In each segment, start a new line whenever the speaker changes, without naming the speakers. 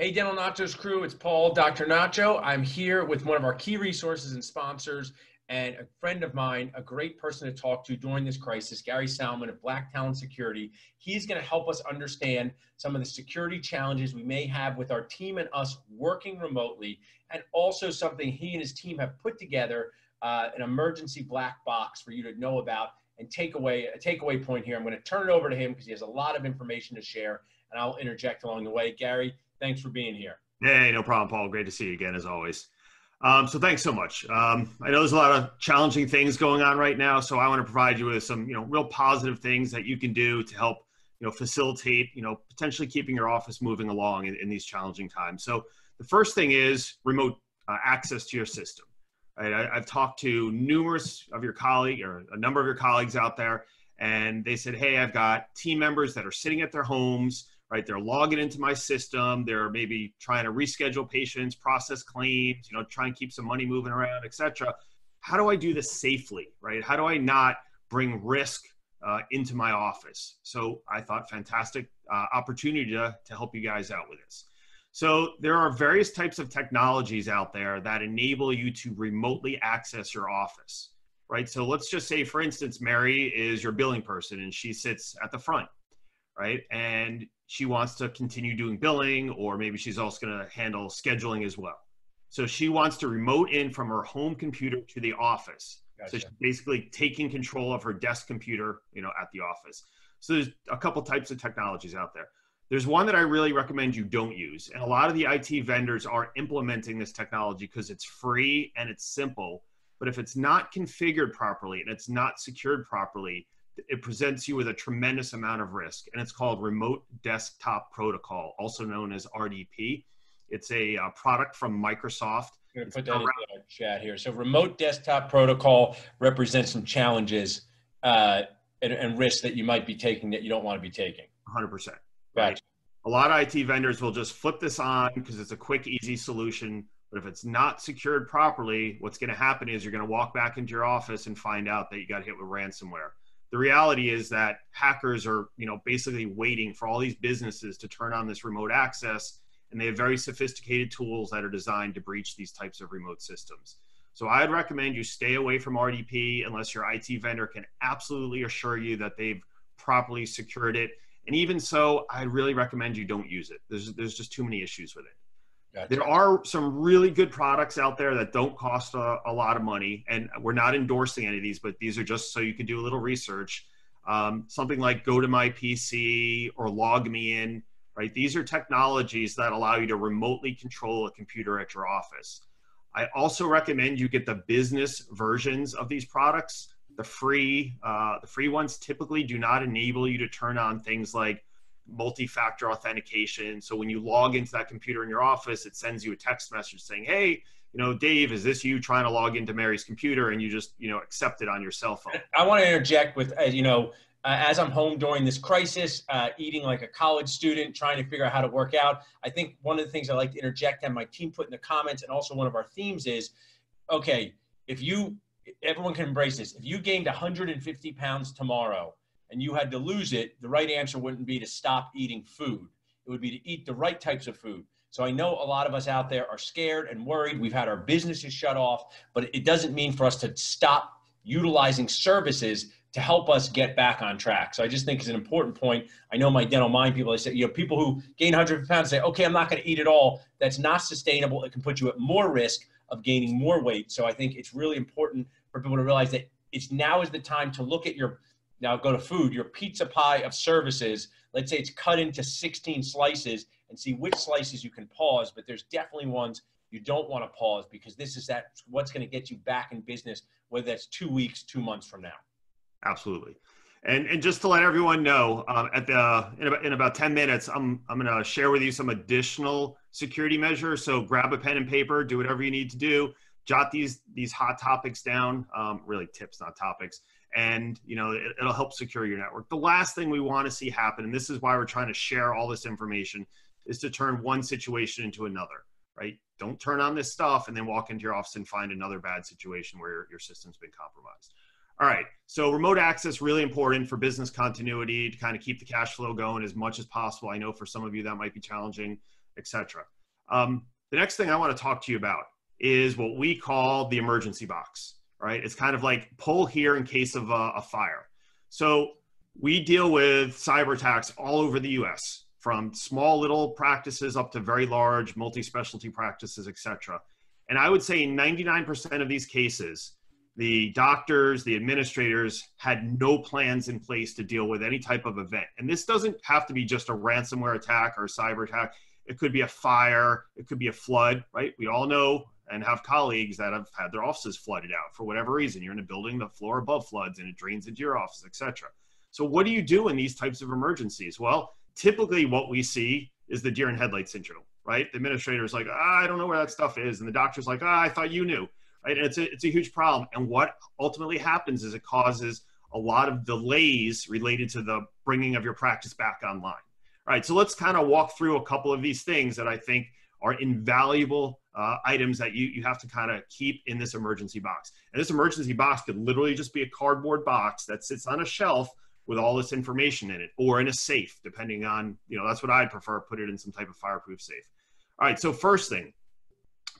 Hey, Dental Nachos crew, it's Paul, Dr. Nacho. I'm here with one of our key resources and sponsors and a friend of mine, a great person to talk to during this crisis, Gary Salman of Black Talon Security. He's going to help us understand some of the security challenges we may have with our team and us working remotely, and also something he and his team have put together, an emergency black box for you to know about and a takeaway point here. I'm going to turn it over to him because he has a lot of information to share, and I'll interject along the way. Gary, thanks for being here.
Hey, no problem, Paul. Great to see you again, as always. So thanks so much. I know there's a lot of challenging things going on right now, so I want to provide you with some, real positive things that you can do to help, facilitate, potentially keeping your office moving along in these challenging times. So the first thing is remote access to your system. Right? I've talked to numerous of your colleagues, or a number of your colleagues out there, and they said, hey, I've got team members that are sitting at their homes, right? They're logging into my system. They're maybe trying to reschedule patients, process claims, try and keep some money moving around, et cetera. How do I do this safely, right? How do I not bring risk into my office? So I thought fantastic opportunity to help you guys out with this. So there are various types of technologies out there that enable you to remotely access your office, right? So let's just say, for instance, Mary is your billing person and she sits at the front, right? And she wants to continue doing billing, or maybe she's also going to handle scheduling as well. So she wants to remote in from her home computer to the office. Gotcha. So she's basically taking control of her desk computer, at the office. So there's a couple types of technologies out there. There's one that I really recommend you don't use. And a lot of the IT vendors are implementing this technology because it's free and it's simple. But if it's not configured properly and it's not secured properly, it presents you with a tremendous amount of risk, and it's called Remote Desktop Protocol, also known as RDP. It's a product from Microsoft.
I'm going to put that in the chat here. So Remote Desktop Protocol represents some challenges and risks that you might be taking that you don't want to be taking.
100%.
Gotcha.
Right? A lot of IT vendors will just flip this on because it's a quick, easy solution. But if it's not secured properly, what's going to happen is you're going to walk back into your office and find out that you got hit with ransomware. The reality is that hackers are, basically waiting for all these businesses to turn on this remote access, and they have very sophisticated tools that are designed to breach these types of remote systems. So I'd recommend you stay away from RDP unless your IT vendor can absolutely assure you that they've properly secured it. And even so, I'd really recommend you don't use it. There's just too many issues with it. Gotcha. There are some really good products out there that don't cost a lot of money, and we're not endorsing any of these, but these are just so you can do a little research. Something like Go to My PC or Log Me In, right? These are technologies that allow you to remotely control a computer at your office. I also recommend you get the business versions of these products. The free ones typically do not enable you to turn on things like multi-factor authentication. So when you log into that computer in your office, it sends you a text message saying, hey, Dave, is this you trying to log into Mary's computer? And you just, accept it on your cell phone.
I want to interject with, as I'm home during this crisis, eating like a college student, trying to figure out how to work out. I think one of the things I like to interject and my team put in the comments, and also one of our themes is, okay, everyone can embrace this. If you gained 150 pounds tomorrow, and you had to lose it, the right answer wouldn't be to stop eating food. It would be to eat the right types of food. So I know a lot of us out there are scared and worried. We've had our businesses shut off, but it doesn't mean for us to stop utilizing services to help us get back on track. So I just think it's an important point. I know my dental mind people, they say, people who gain 100 pounds say, okay, I'm not going to eat it all. That's not sustainable. It can put you at more risk of gaining more weight. So I think it's really important for people to realize that now is the time to look at now go to food, your pizza pie of services. Let's say it's cut into 16 slices and see which slices you can pause, but there's definitely ones you don't want to pause because what's going to get you back in business, whether that's 2 weeks, 2 months from now.
Absolutely. And just to let everyone know, in about 10 minutes, I'm going to share with you some additional security measures. So grab a pen and paper, do whatever you need to do, jot these hot topics down, really tips, not topics. And it'll help secure your network. The last thing we want to see happen, and this is why we're trying to share all this information, is to turn one situation into another, right? Don't turn on this stuff and then walk into your office and find another bad situation where your system's been compromised. All right, so remote access, really important for business continuity to kind of keep the cash flow going as much as possible. I know for some of you that might be challenging. etc. The next thing I want to talk to you about is what we call the emergency box, right? It's kind of like pull here in case of a fire. So we deal with cyber attacks all over the US, from small little practices up to very large multi-specialty practices, etc. And I would say in 99% of these cases, the doctors, the administrators had no plans in place to deal with any type of event. And this doesn't have to be just a ransomware attack or a cyber attack. It could be a fire, it could be a flood, right? We all know and have colleagues that have had their offices flooded out for whatever reason. You're in a building, the floor above floods and it drains into your office, etc. So what do you do in these types of emergencies? Well, typically what we see is the deer in headlights syndrome, right? The administrator is like, I don't know where that stuff is. And the doctor's like, I thought you knew, right? And it's a huge problem. And what ultimately happens is it causes a lot of delays related to the bringing of your practice back online. All right, so let's kind of walk through a couple of these things that I think are invaluable items that you have to kind of keep in this emergency box. And this emergency box could literally just be a cardboard box that sits on a shelf with all this information in it, or in a safe, depending on, that's what I'd prefer, put it in some type of fireproof safe. All right, so first thing,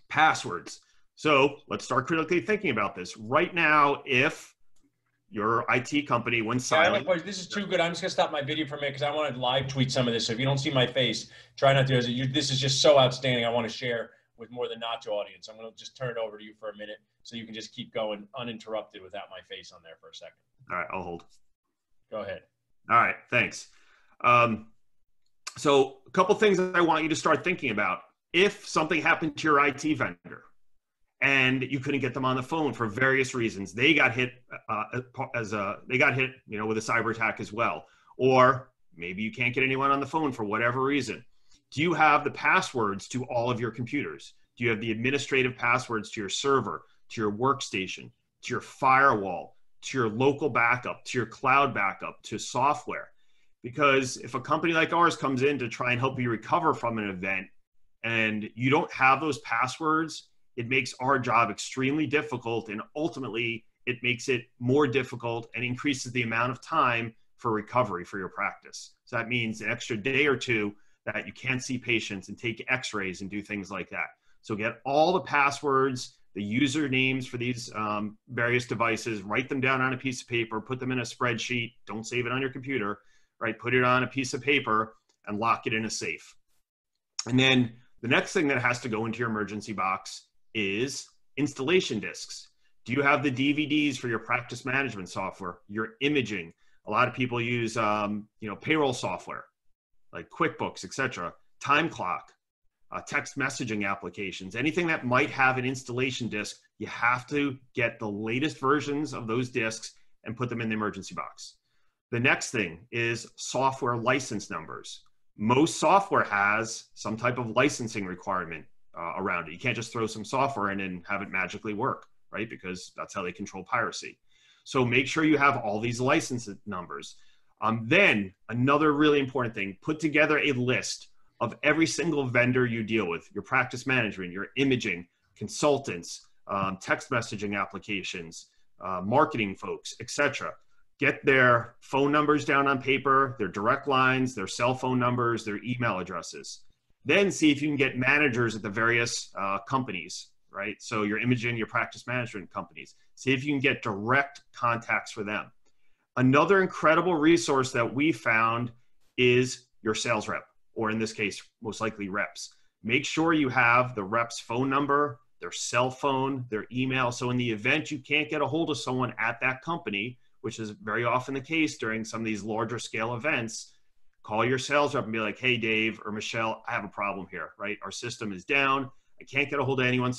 passwords. So let's start critically thinking about this. Right now, if your IT company went silent.
Yeah, this is too good. I'm just gonna stop my video for a minute because I want to live tweet some of this. So if you don't see my face, try not to. This is just so outstanding. I want to share with more than Nacho audience. I'm gonna just turn it over to you for a minute so you can just keep going uninterrupted without my face on there for a second.
All right, I'll hold.
Go ahead.
All right, thanks. So a couple things that I want you to start thinking about. If something happened to your IT vendor and you couldn't get them on the phone for various reasons, they got hit with a cyber attack as well. Or maybe you can't get anyone on the phone for whatever reason. Do you have the passwords to all of your computers? Do you have the administrative passwords to your server, to your workstation, to your firewall, to your local backup, to your cloud backup, to software? Because if a company like ours comes in to try and help you recover from an event and you don't have those passwords, it makes our job extremely difficult, and ultimately it makes it more difficult and increases the amount of time for recovery for your practice. So that means an extra day or two that you can't see patients and take x-rays and do things like that. So get all the passwords, the usernames for these various devices, write them down on a piece of paper, put them in a spreadsheet, don't save it on your computer, right? Put it on a piece of paper and lock it in a safe. And then the next thing that has to go into your emergency box is installation discs. Do you have the DVDs for your practice management software, your imaging? A lot of people use, payroll software like QuickBooks, etc. Time clock, text messaging applications, anything that might have an installation disc. You have to get the latest versions of those discs and put them in the emergency box. The next thing is software license numbers. Most software has some type of licensing requirement around it. You can't just throw some software in and have it magically work, right? Because that's how they control piracy. So make sure you have all these license numbers. Then another really important thing, put together a list of every single vendor you deal with, your practice management, your imaging, consultants, text messaging applications, marketing folks, etc. Get their phone numbers down on paper, their direct lines, their cell phone numbers, their email addresses. Then see if you can get managers at the various companies, right? So your imaging, your practice management companies. See if you can get direct contacts for them. Another incredible resource that we found is your sales rep, or in this case, most likely reps. Make sure you have the rep's phone number, their cell phone, their email. So in the event you can't get a hold of someone at that company, which is very often the case during some of these larger scale events, call your sales rep and be like, hey, Dave or Michelle, I have a problem here, right? Our system is down. I can't get a hold of anyone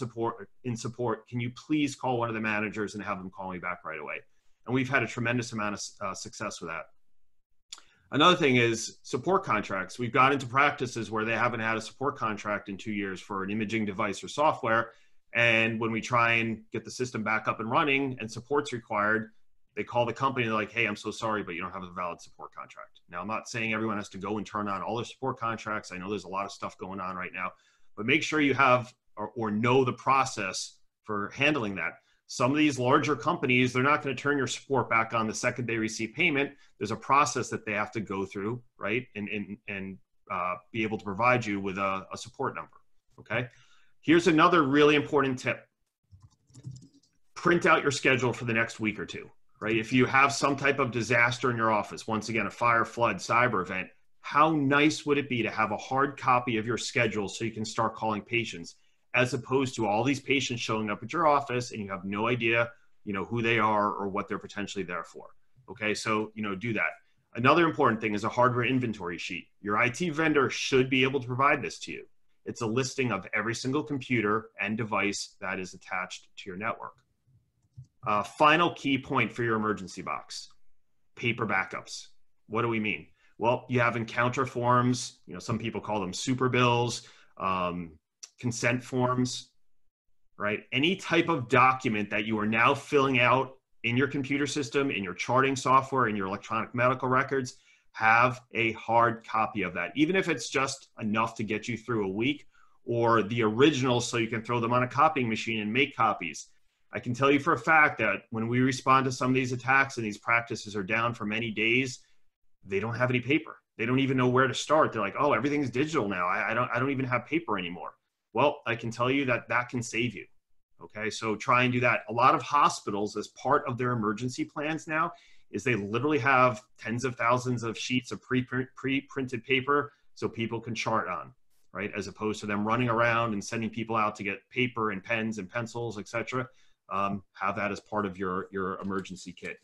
in support. Can you please call one of the managers and have them call me back right away? And we've had a tremendous amount of success with that. Another thing is support contracts. We've got into practices where they haven't had a support contract in 2 years for an imaging device or software. And when we try and get the system back up and running and support's required, they call the company and they're like, hey, I'm so sorry, but you don't have a valid support contract. Now, I'm not saying everyone has to go and turn on all their support contracts. I know there's a lot of stuff going on right now, but make sure you have or know the process for handling that. Some of these larger companies, they're not going to turn your support back on the second they receive payment. There's a process that they have to go through, right? And be able to provide you with a support number. Okay. Here's another really important tip. Print out your schedule for the next week or two, right? If you have some type of disaster in your office, once again, a fire, flood, cyber event, how nice would it be to have a hard copy of your schedule so you can start calling patients, as opposed to all these patients showing up at your office and you have no idea, who they are or what they're potentially there for. Okay, so, do that. Another important thing is a hardware inventory sheet. Your IT vendor should be able to provide this to you. It's a listing of every single computer and device that is attached to your network. Final key point for your emergency box: paper backups. What do we mean? Well, you have encounter forms, some people call them super bills, consent forms, right? Any type of document that you are now filling out in your computer system, in your charting software, in your electronic medical records, have a hard copy of that. Even if it's just enough to get you through a week, or the originals so you can throw them on a copying machine and make copies. I can tell you for a fact that when we respond to some of these attacks and these practices are down for many days, they don't have any paper. They don't even know where to start. They're like, oh, everything's digital now. I don't even have paper anymore. Well, I can tell you that that can save you. Okay, so try and do that. A lot of hospitals, as part of their emergency plans now, is they literally have tens of thousands of sheets of pre-printed paper so people can chart on, right? As opposed to them running around and sending people out to get paper and pens and pencils, etc. Have that as part of your emergency kit.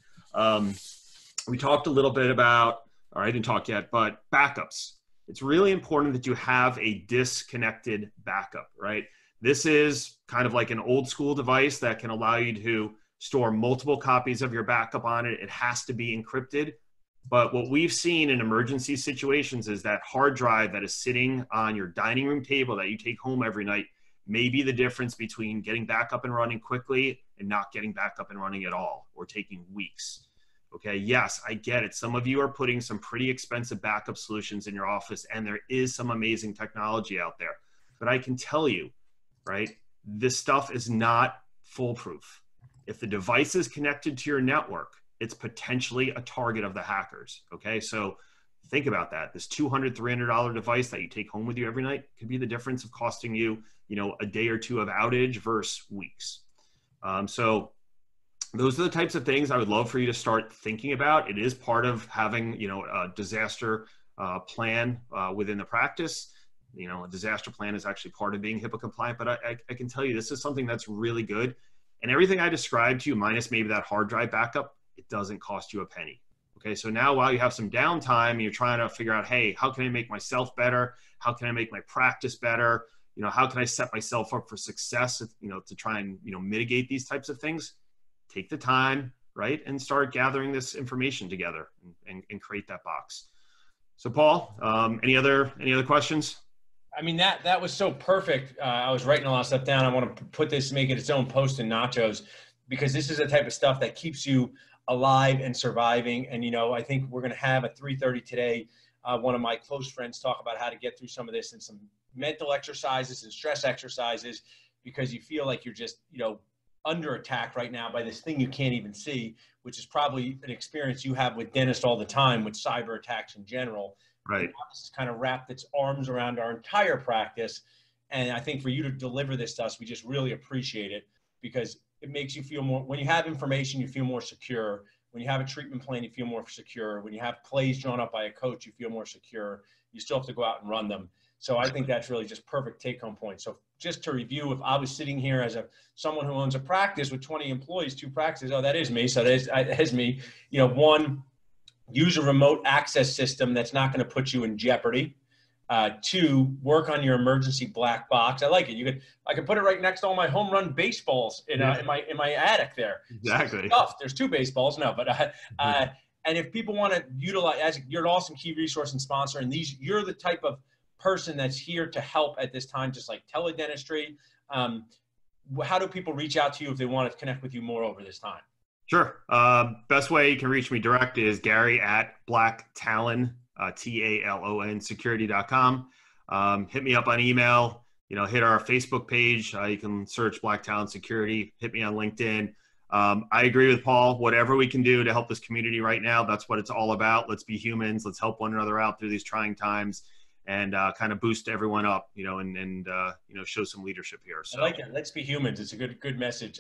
We talked a little bit about, or I didn't talk yet, but backups. It's really important that you have a disconnected backup, right? This is kind of like an old school device that can allow you to store multiple copies of your backup on it. It has to be encrypted. But what we've seen in emergency situations is that hard drive that is sitting on your dining room table that you take home every night may be the difference between getting back up and running quickly and not getting back up and running at all, or taking weeks. Okay, yes, I get it. Some of you are putting some pretty expensive backup solutions in your office, and there is some amazing technology out there. But I can tell you, right, this stuff is not foolproof. If the device is connected to your network, it's potentially a target of the hackers. Okay, so think about that. This $200, $300 device that you take home with you every night could be the difference of costing you, a day or two of outage versus weeks. So those are the types of things I would love for you to start thinking about. It is part of having, a disaster plan within the practice. A disaster plan is actually part of being HIPAA compliant, but I can tell you this is something that's really good. And everything I described to you, minus maybe that hard drive backup, it doesn't cost you a penny. Okay, so now while you have some downtime, you're trying to figure out, hey, how can I make myself better? How can I make my practice better? How can I set myself up for success, to try and, mitigate these types of things? Take the time, right, and start gathering this information together and create that box. So Paul, any other questions?
I mean, that was so perfect. I was writing a lot of stuff down. I want to put this, make it its own post in Nachos, because this is the type of stuff that keeps you alive and surviving. And, I think we're going to have at 3:30 today, one of my close friends talk about how to get through some of this and some mental exercises and stress exercises, because you feel like you're just, under attack right now by this thing you can't even see, which is probably an experience you have with dentists all the time with cyber attacks in general.
Right.
It's kind of wrapped its arms around our entire practice. And I think for you to deliver this to us, we just really appreciate it, because it makes you feel more, when you have information, you feel more secure. When you have a treatment plan, you feel more secure. When you have plays drawn up by a coach, you feel more secure. You still have to go out and run them. So I think that's really just perfect take-home point. So just to review, if I was sitting here as someone who owns a practice with 20 employees, 2 practices, that is me. So that is me. One, use a remote access system that's not going to put you in jeopardy. 2, work on your emergency black box. I like it. I could put it right next to all my home run baseballs in my attic there.
Exactly.
There's 2 baseballs. No, but and if people want to utilize, as you're an awesome key resource and sponsor, and you're the type of person that's here to help at this time, just like teledentistry. How do people reach out to you if they want to connect with you more over this time?
Sure. Best way you can reach me direct is Gary at Black Talon, TALON security.com. Hit me up on email, hit our Facebook page. You can search Black Talon Security, hit me on LinkedIn. I agree with Paul. Whatever we can do to help this community right now, that's what it's all about. Let's be humans. Let's help one another out through these trying times. and kind of boost everyone up, you know, and you know, show some leadership here. So
I like it. Let's be humans. It's a good message.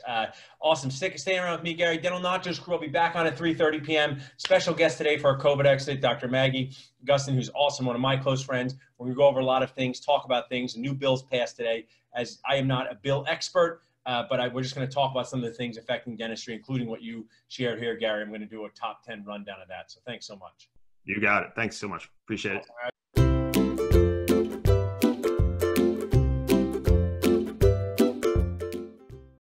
Awesome. Stay around with me, Gary. Dental Nachos Crew will be back on at 3:30 p.m. Special guest today for our COVID exit, Dr. Maggie Gustin, who's awesome, one of my close friends. We're going to go over a lot of things, talk about things, new bills passed today. As I am not a bill expert, but we're just going to talk about some of the things affecting dentistry, including what you shared here, Gary. I'm going to do a top 10 rundown of that. So thanks so much.
you got it. Thanks so much. Appreciate it.